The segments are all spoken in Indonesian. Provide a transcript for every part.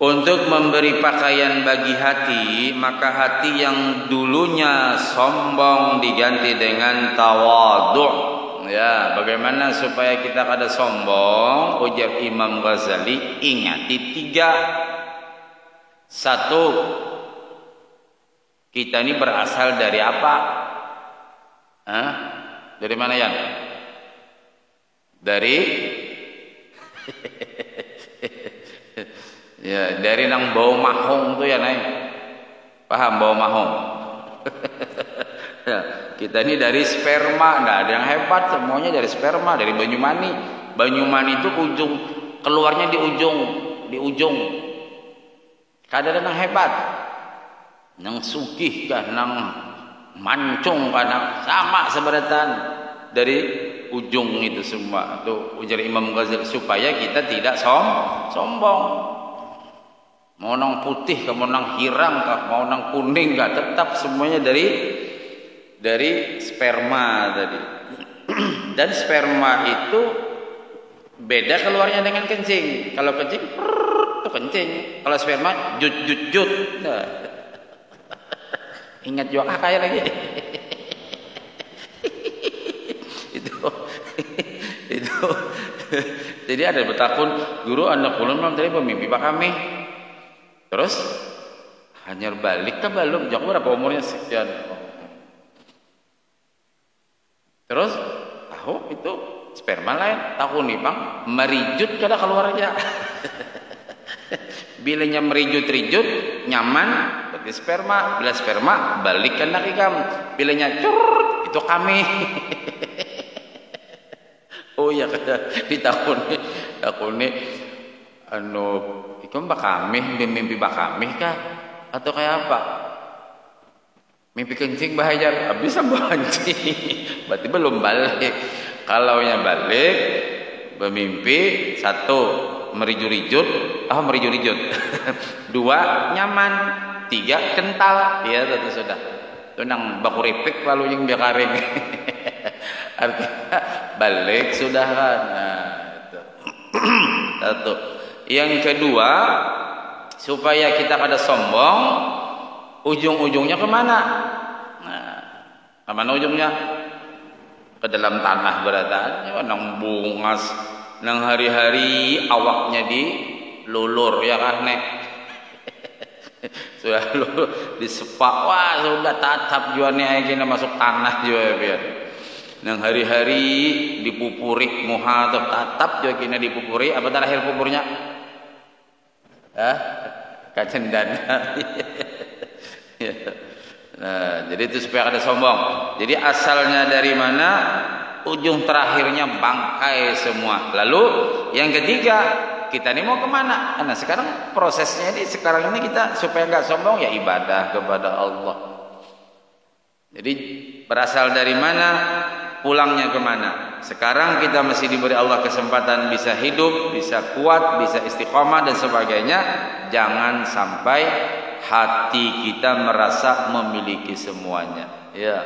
untuk memberi pakaian bagi hati, maka hati yang dulunya sombong diganti dengan tawadhu. Ya, bagaimana supaya kita kada sombong? Ujar Imam Ghazali, ingati 3. 1, kita ini berasal dari apa? Dari mana ya? Dari ya, dari nang bau mahong tuh ya, Nay. Paham bau mahong? Ya, kita ini dari sperma, nggak ada yang hebat, semuanya dari sperma, dari Banyumani. Banyumani itu ujung keluarnya di ujung. Kada ada yang hebat, nang sugih kah, nang mancung kah, sama seberatan dari ujung itu semua. Tuh ujar Imam Ghazali, supaya kita tidak sombong. Mau nang putih kah, mau nang hirang kah, mau nang kuning kah, tetap semuanya dari sperma tadi. Dan sperma itu beda keluarnya dengan kencing. Kalau kencing itu kencing, kalau sperma jut. Nah. Ingat juga kayak lagi. itu jadi ada betakun guru anak ulun malam tadi pemimpi Pak kami. Terus hanya balik ke belum, jauh berapa umurnya sekian. Terus tahu itu sperma lain, tahu nih Bang, merijut kada keluar aja. Bilanya merijut nyaman berarti sperma, bila sperma balikkan lagi kamu. Bilanya curut itu kami. Oh ya kada di tahun ini iku mbak kami mimpi mbak kami kah atau kayak apa? Mimpi kencing bahaya, bisa kencing. Berarti belum balik. Kalau yang balik bermimpi 1 merijut-rijut, 2 nyaman, 3 kental, ya tentu sudah. Itu nang baku ripik lalu yang biar karing. Artinya balik sudah kan. Nah, itu. 1. Yang kedua, supaya kita kada sombong, ujung-ujungnya kemana? Nah, kemana ujungnya? Ke dalam tanah beratan, nang bungas, nang hari-hari awaknya dilulur ya kan nek. Sudah lulur disepak, wah sudah tatap jualnya aja masuk tanah juga biar. Nang hari-hari dipupuri muha atau tatap juga kena dipupuri, apa terakhir pupurnya? Kacendan. Nah, jadi itu supaya ada sombong. Jadi asalnya dari mana, ujung terakhirnya bangkai semua. Lalu yang ketiga, kita ini mau kemana? Nah sekarang prosesnya ini sekarang ini kita supaya nggak sombong ya ibadah kepada Allah. Jadi berasal dari mana, pulangnya kemana? Sekarang kita masih diberi Allah kesempatan bisa hidup, bisa kuat, bisa istiqomah dan sebagainya. Jangan sampai hati kita merasa memiliki semuanya. Ya,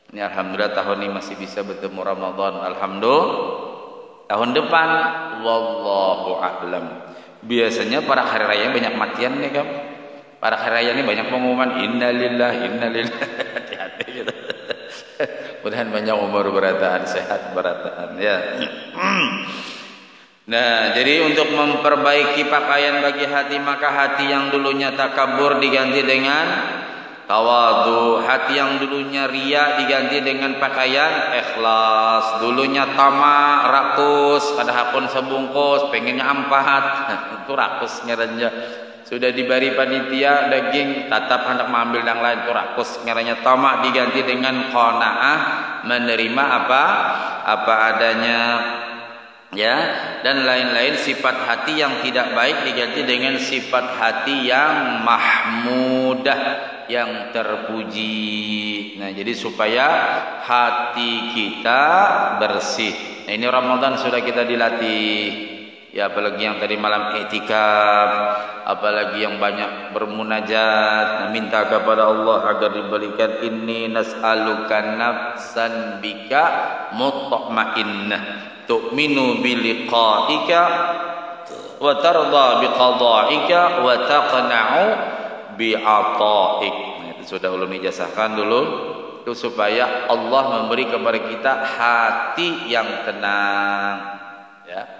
ini alhamdulillah tahun ini masih bisa bertemu Ramadan. Alhamdulillah. Tahun depan, wallahu a'lam. Biasanya para hari raya banyak matian nih kan. Para hari raya ini banyak pengumuman innalillahi. Hati-hati gitu. Mudah-mudahan banyak umur berataan, sehat berataan ya. Nah, jadi untuk memperbaiki pakaian bagi hati, maka hati yang dulunya takabur diganti dengan tawadhu. Hati yang dulunya riya diganti dengan pakaian ikhlas. Dulunya tamak, rakus, kada hakun sebungkus, pengennya 4. Itu rakus ngaranya. Sudah diberi panitia daging, tetap hendak mengambil yang lain, itu rakus ngaranya. Tamak diganti dengan qanaah, menerima apa adanya. Ya, dan lain-lain. Sifat hati yang tidak baik diganti dengan sifat hati yang mahmudah, yang terpuji. Nah, jadi supaya hati kita bersih. Nah, ini Ramadan sudah kita dilatih. Ya, apalagi yang tadi malam i'tikaf, apalagi yang banyak bermunajat, minta kepada Allah agar diberikan inni nas'aluka nafsan bika mutma'innah tu'minu biliqa'ika wa tarda biqada'ika wa taqna'u bi'ata'ik. Nah, itu sudah ulun ijazahkan dulu. Itu supaya Allah memberi kepada kita hati yang tenang, ya.